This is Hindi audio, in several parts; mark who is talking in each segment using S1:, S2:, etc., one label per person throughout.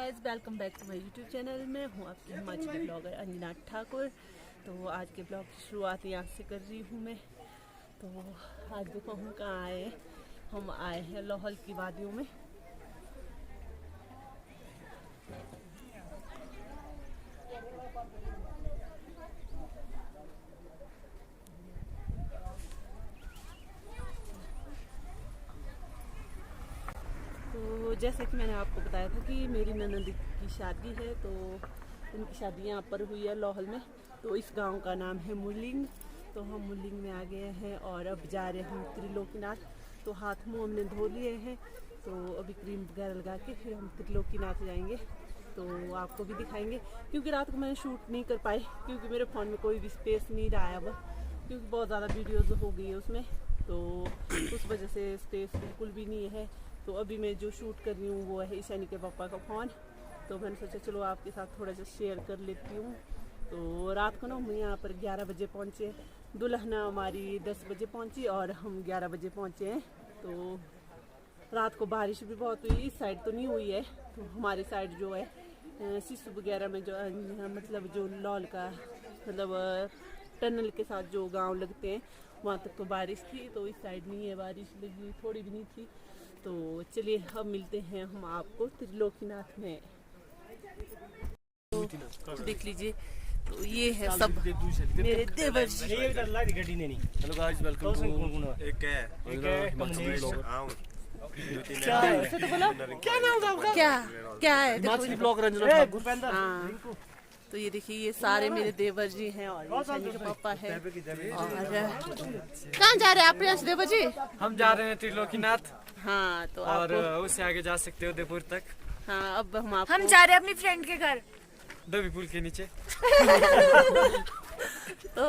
S1: Guys, welcome back to my YouTube channel. मैं हूँ आपकी हिमाचली ब्लॉगर अंजना ठाकुर। तो आज के ब्लॉग की शुरुआत यहाँ से कर रही हूँ मैं। तो आज देखो हम कहाँ आए हैं। हम आए हैं लाहौल की वादियों में। तो जैसे कि मैंने आपको बताया था कि मेरी ननद की शादी है, तो उनकी शादी यहाँ पर हुई है लाहौल में। तो इस गांव का नाम है मुलिंग। तो हम मुलिंग में आ गए हैं और अब जा रहे हैं हम त्रिलोकीनाथ। तो हाथ मुँह हमने धो लिए हैं, तो अभी क्रीम वगैरह लगा के फिर हम त्रिलोकीनाथ जाएंगे। तो आपको भी दिखाएंगे, क्योंकि रात को मैंने शूट नहीं कर पाई क्योंकि मेरे फ़ोन में कोई भी स्पेस नहीं रहा है अब, क्योंकि बहुत ज़्यादा वीडियोज़ हो गई है उसमें। तो उस वजह से स्पेस बिल्कुल भी नहीं है। तो अभी मैं जो शूट कर रही हूँ वो है ईशानी के पापा का फ़ोन। तो मैंने सोचा चलो आपके साथ थोड़ा सा शेयर कर लेती हूँ। तो रात को ना हम यहाँ पर 11 बजे पहुँचे। दुल्हना हमारी 10 बजे पहुँची और हम 11 बजे पहुँचे हैं। तो रात को बारिश भी बहुत हुई। इस साइड तो नहीं हुई है, तो हमारी साइड जो है सिसु वगैरह में जो मतलब जो लॉल का मतलब टनल के साथ जो गांव लगते हैं वहाँ तक तो बारिश थी। तो इस साइड नहीं है बारिश, लगी थोड़ी भी नहीं थी। तो चलिए अब मिलते हैं हम आपको त्रिलोकीनाथ में। तो देख लीजिए, तो ये है सब मेरे देवर जी।
S2: हेलो गाइस, वेलकम टू
S1: क्या ऐसे तो बोलो, क्या नाम था आपका? क्या है
S2: हिमाचली ब्लॉगर अंजना ठाकुर।
S1: हाँ, तो ये देखिए ये सारे मेरे देवर जी हैं और ये शनि के पापा है। और कहाँ जा रहे हैं आप प्रियांश देवर जी?
S3: हम जा रहे हैं त्रिलोकीनाथ।
S1: हाँ, तो
S3: और
S1: आपको
S3: उससे आगे जा सकते हो उदयपुर तक।
S1: हाँ, अब हम
S4: जा रहे हैं अपनी फ्रेंड के घर
S3: दबी पुल के नीचे।
S1: तो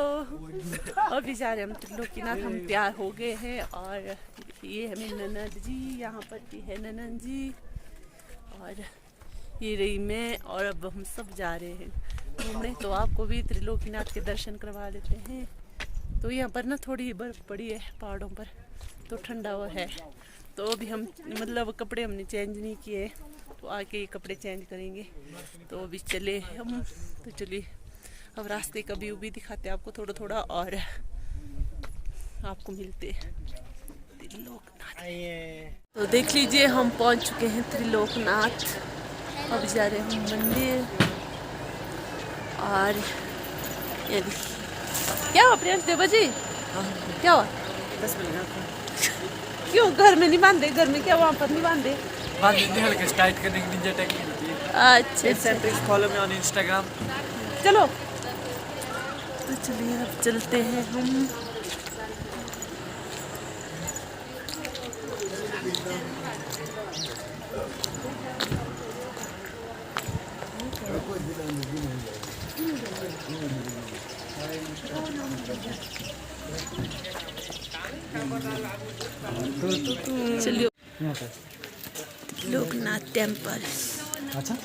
S1: अभी जा रहे हैं हम त्रिलोकीनाथ। हम तैयार हो गए हैं और ये है मेरी ननद जी, यहाँ पर भी है ननद जी और ये रही मैं। और अब हम सब जा रहे हैं घूमने। तो आपको भी त्रिलोकीनाथ के दर्शन करवा देते हैं। तो यहाँ पर ना थोड़ी बर्फ पड़ी है पहाड़ों पर, तो ठंडा हुआ है। तो अभी हम मतलब कपड़े हमने चेंज नहीं किए, तो आके ये कपड़े चेंज करेंगे। तो अभी चले हम, तो चलिए अब रास्ते का व्यू भी दिखाते हैं आपको थोड़ा थोड़ा और आपको मिलते हैं त्रिलोकनाथ। तो देख लीजिए हम पहुंच चुके हैं त्रिलोकनाथ। अब जा रहे हैं हम मंदिर। और ये देखिए क्या हुआ प्रियांश देवर जी, क्या हुआ?
S3: 10 मिनट
S1: क्यों घर में नहीं बांधे? घर में क्या वहाँ पर नहीं बांधे?
S3: हल्के टाइट करने की निंजा टेक्निक होती है।
S1: अच्छा,
S3: फॉलो मी ऑन इंस्टाग्राम।
S1: चलो तो चलिए अब चलते हैं हम। चलिए लोकनाथ टेम्पल।
S3: अच्छा,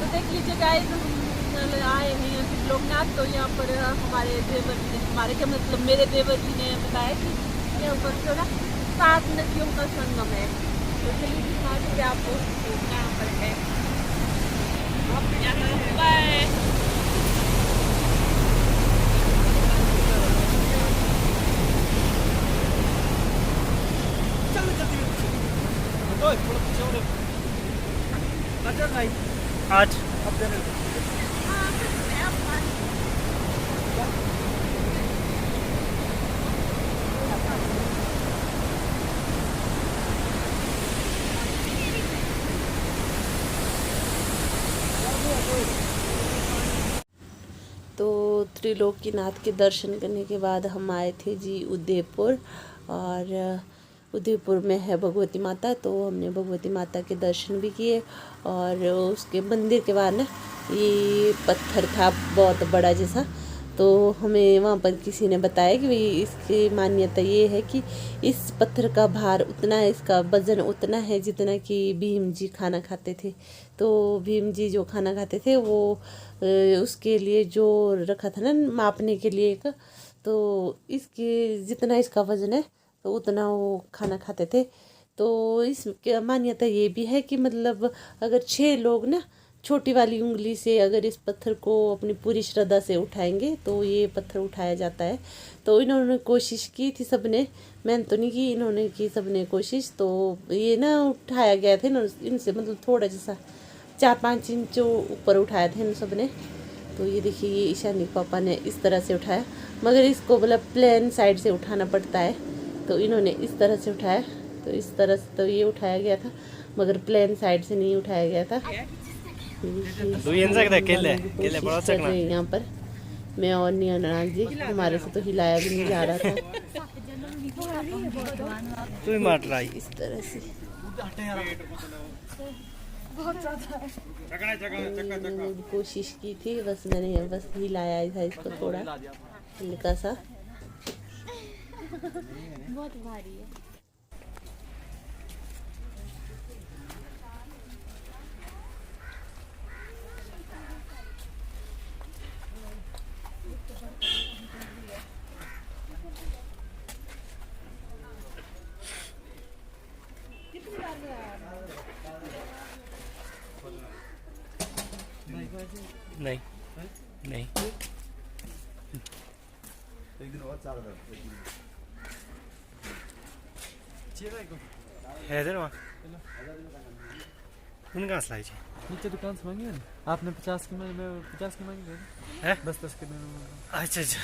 S1: देख लीजिए गाइस, हम आए हैं यहाँ त्रिलोकनाथ। तो यहाँ पर हमारे देवर जी ने, हमारे क्या मतलब मेरे देवर जी ने बताया कि यहाँ पर जो ना 7 नदियों का संगम है। तो चलिए दिखा दीजिए आपको यहाँ पर है। बाय।
S2: आज
S1: तो त्रिलोकीनाथ के दर्शन करने के बाद हम आए थे जी उदयपुर। और उदयपुर में है भगवती माता, तो हमने भगवती माता के दर्शन भी किए। और उसके मंदिर के बाद ना ये पत्थर था बहुत बड़ा जैसा, तो हमें वहाँ पर किसी ने बताया कि भाई इसकी मान्यता ये है कि इस पत्थर का भार उतना है, इसका वज़न उतना है जितना कि भीम जी खाना खाते थे। तो भीम जी जो खाना खाते थे वो उसके लिए जो रखा था ना मापने के लिए एक, तो इसके जितना इसका वज़न है तो उतना वो खाना खाते थे। तो इस मान्यता ये भी है कि मतलब अगर 6 लोग ना छोटी वाली उंगली से अगर इस पत्थर को अपनी पूरी श्रद्धा से उठाएंगे तो ये पत्थर उठाया जाता है। तो इन्होंने कोशिश की थी सबने, मैंने तो नहीं की, इन्होंने की सबने कोशिश। तो ये ना उठाया गया था इनसे, मतलब थोड़ा जैसा 4-5 इंच ऊपर उठाया था इन सब ने। तो ये देखिए ये ईशानी पापा ने इस तरह से उठाया, मगर इसको मतलब प्लेन साइड से उठाना पड़ता है। तो इन्होंने इस तरह से उठाया, तो इस तरह से तो ये उठाया गया था, मगर प्लेन साइड से नहीं उठाया गया था। यहाँ पर मैं और नियनाज जी, हमारे से तो हिलाया भी नहीं जा रहा था इस तरह से। कोशिश की थी, बस मैंने बस हिलाया था इसको थोड़ा हल्का सा। बहुत भारी है।
S2: नहीं नहीं हैदर वहाँ उन कहाँ से लाई थी?
S3: नीचे दुकान से मांगी है ना आपने 50 की, मैं 50 की मांगी
S2: है,
S3: बस 10 के मैंने।
S2: अच्छा अच्छा।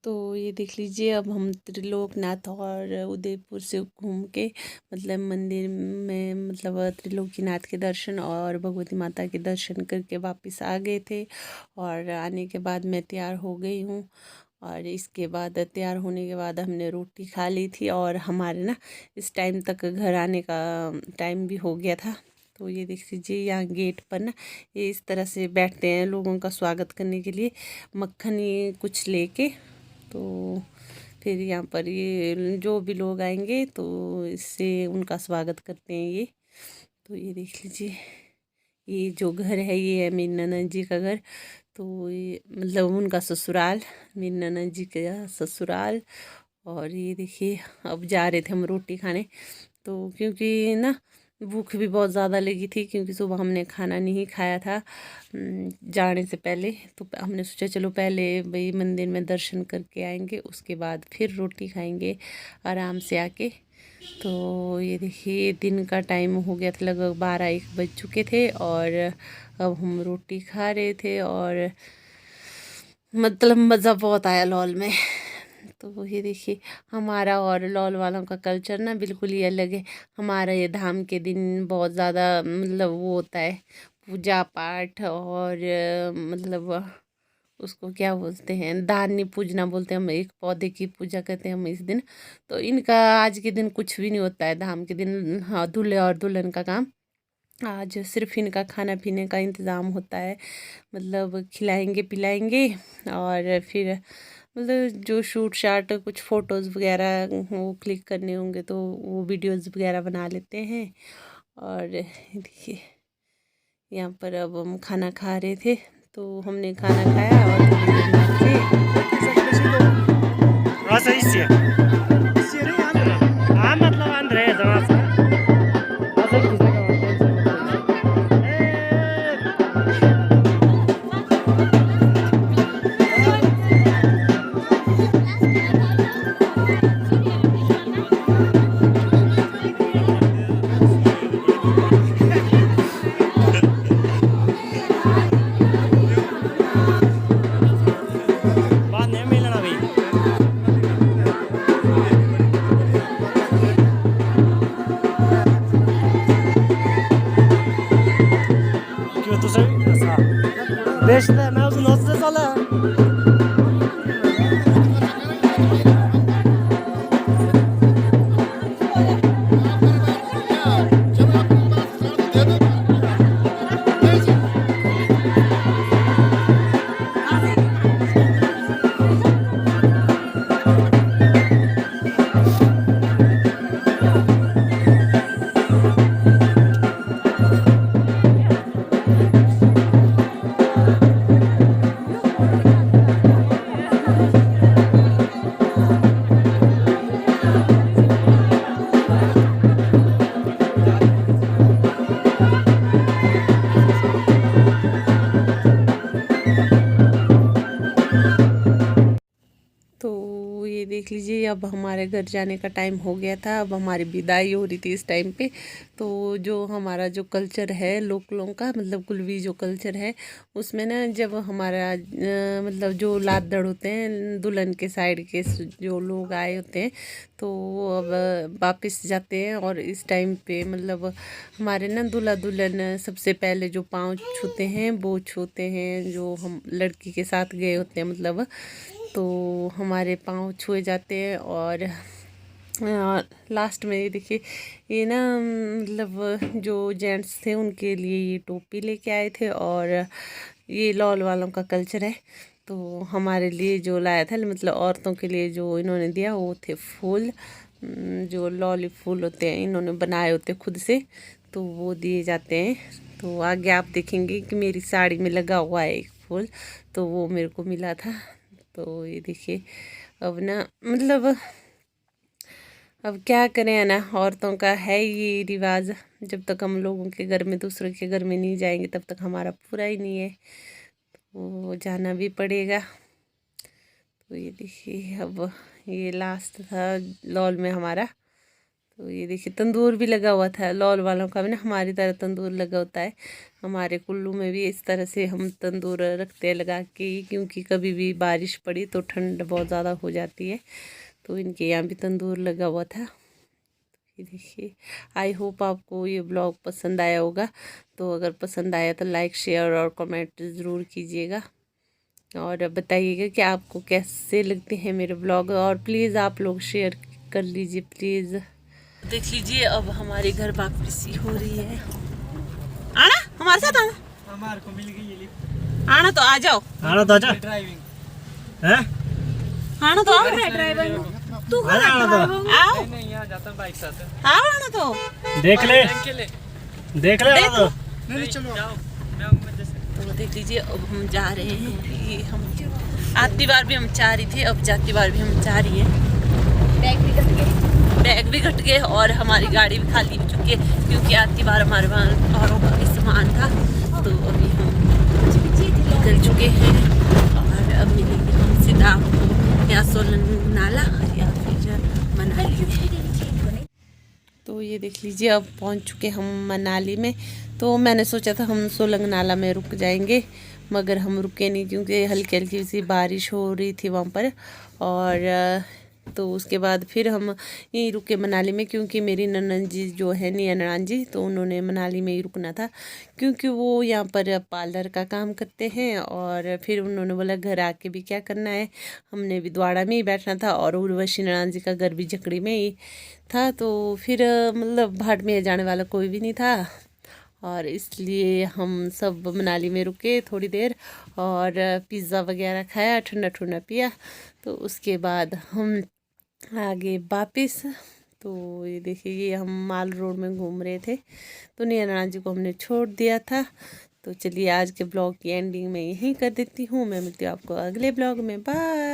S1: तो ये देख लीजिए, अब हम त्रिलोकनाथ और उदयपुर से घूम के मतलब मंदिर में मतलब त्रिलोकीनाथ के दर्शन और भगवती माता के दर्शन करके वापस आ गए थे। और आने के बाद मैं तैयार हो गई हूँ, और इसके बाद तैयार होने के बाद हमने रोटी खा ली थी। और हमारे ना इस टाइम तक घर आने का टाइम भी हो गया था। तो ये देख लीजिए यहाँ गेट पर ना ये इस तरह से बैठते हैं लोगों का स्वागत करने के लिए, मक्खन ये कुछ लेके। तो फिर यहाँ पर ये जो भी लोग आएंगे तो इससे उनका स्वागत करते हैं ये। तो ये देख लीजिए ये जो घर है ये है मेरी ननद जी का घर। तो ये मतलब उनका ससुराल, मेरी ननद जी का ससुराल। और ये देखिए अब जा रहे थे हम रोटी खाने, तो क्योंकि ना भूख भी बहुत ज़्यादा लगी थी, क्योंकि सुबह हमने खाना नहीं खाया था जाने से पहले। तो हमने सोचा चलो पहले भाई मंदिर में दर्शन करके आएंगे, उसके बाद फिर रोटी खाएंगे आराम से आके। तो ये देखिए दिन का टाइम हो गया था, लगभग 12-1 बज चुके थे। और अब हम रोटी खा रहे थे और मतलब मज़ा बहुत आया लॉल में। तो ये देखिए हमारा और लॉल वालों का कल्चर ना बिल्कुल ही अलग है। हमारा ये धाम के दिन बहुत ज़्यादा मतलब वो होता है पूजा पाठ, और मतलब उसको क्या बोलते हैं, दान नहीं पूजना बोलते हैं, हम एक पौधे की पूजा करते हैं हम इस दिन। तो इनका आज के दिन कुछ भी नहीं होता है धाम के दिन। हाँ, दूल्हे और दुल्हन का काम आज सिर्फ इनका खाना पीने का इंतज़ाम होता है, मतलब खिलाएंगे पिलाएंगे। और फिर मतलब जो शूट शाट कुछ फ़ोटोज़ वगैरह वो क्लिक करने होंगे तो वो वीडियोज़ वगैरह बना लेते हैं। और देखिए यहाँ पर अब हम खाना खा रहे थे, तो हमने खाना खाया और
S4: 5'te mevzu nasıl sala?
S1: तो ये देख लीजिए, अब हमारे घर जाने का टाइम हो गया था। अब हमारी विदाई हो रही थी इस टाइम पे। तो जो हमारा जो कल्चर है लोकलों का, मतलब कुल्वी जो कल्चर है, उसमें ना जब हमारा मतलब जो लादड़ होते हैं दुल्हन के साइड के जो लोग आए होते हैं, तो अब वापस जाते हैं। और इस टाइम पे मतलब हमारे ना दूल्हा दुल्हन सबसे पहले जो पाँव छूते हैं वो छूते हैं जो हम लड़की के साथ गए होते हैं, मतलब तो हमारे पाँव छुए जाते हैं। और लास्ट में ये देखिए, ये ना मतलब जो जेंट्स थे उनके लिए ये टोपी लेके आए थे। और ये लॉल वालों का कल्चर है। तो हमारे लिए जो लाया था, मतलब औरतों के लिए जो इन्होंने दिया वो थे फूल, जो लॉली फूल होते हैं, इन्होंने बनाए होते खुद से, तो वो दिए जाते हैं। तो आगे आप देखेंगे कि मेरी साड़ी में लगा हुआ है एक फूल, तो वो मेरे को मिला था। तो ये देखिए, अब ना मतलब अब क्या करें, है ना, औरतों का है ये रिवाज। जब तक हम लोगों के घर में दूसरों के घर में नहीं जाएंगे तब तक हमारा पूरा ही नहीं है, तो जाना भी पड़ेगा। तो ये देखिए, अब ये लास्ट था लॉल में हमारा। तो ये देखिए, तंदूर भी लगा हुआ था। लॉल वालों का भी ना हमारी तरह तंदूर लगा होता है। हमारे कुल्लू में भी इस तरह से हम तंदूर रखते हैं लगा के, क्योंकि कभी भी बारिश पड़ी तो ठंड बहुत ज़्यादा हो जाती है। तो इनके यहाँ भी तंदूर लगा हुआ था। ये देखिए, आई होप आपको ये ब्लॉग पसंद आया होगा। तो अगर पसंद आया तो लाइक शेयर और कमेंट ज़रूर कीजिएगा, और बताइएगा कि आपको कैसे लगते हैं मेरे ब्लॉग। और प्लीज़ आप लोग शेयर कर लीजिए प्लीज़। देख लीजिए, अब हमारे घर वापसी हो रही है। आना हमारे साथ, आना,
S3: हमारे को मिल गई ये लिफ्ट।
S1: आना तो आ जाओ,
S4: आना तो आजा
S3: ड्राइविंग
S4: हैं,
S1: आना तो आओ,
S4: तू आना तो
S1: आओ,
S3: नहीं यहाँ जाता हूँ बाइक साथ
S1: आओ, आना तो
S4: देख ले
S3: अकेले
S4: देख ले आना तो।
S3: नहीं चलो जाओ, मैं आऊँगा जैसे।
S1: तो देख लीजिए, अब हम जा रहे हैं। ये हम आती बार भी हम चाह रही थी, अब जाती बार भी हम चाह रही हैं। बैग भी घट गए और हमारी गाड़ी भी खाली हो चुकी है, क्योंकि आती बार हमारे वहाँ औरों का भी सामान था। तो अभी हम निकल चुके हैं और अब मिलेंगे हम सीधा आपको या सोलन नाला या फिर मनाली। तो ये देख लीजिए, अब पहुंच चुके हम मनाली में। तो मैंने सोचा था हम सोलंग नाला में रुक जाएंगे, मगर हम रुके नहीं, क्योंकि हल्की हल्की सी बारिश हो रही थी वहाँ पर। और तो उसके बाद फिर हम यहीं रुके मनाली में, क्योंकि मेरी ननद जी जो है निया ननान जी, तो उन्होंने मनाली में ही रुकना था, क्योंकि वो यहाँ पर पार्लर का काम करते हैं। और फिर उन्होंने बोला घर आके भी क्या करना है, हमने भी द्वाड़ा में ही बैठना था, और उर्वशी ननान जी का घर भी झकड़ी में ही था। तो फिर मतलब भाट में जाने वाला कोई भी नहीं था, और इसलिए हम सब मनाली में रुके थोड़ी देर और पिज़्ज़ा वगैरह खाया, ठंडा ठंडा पिया। तो उसके बाद हम आगे वापस। तो ये देखिए, ये हम माल रोड में घूम रहे थे, तो निया नाना जी को हमने छोड़ दिया था। तो चलिए, आज के ब्लॉग की एंडिंग में यहीं कर देती हूँ। मैं मिलती हूँ आपको अगले ब्लॉग में। बाय।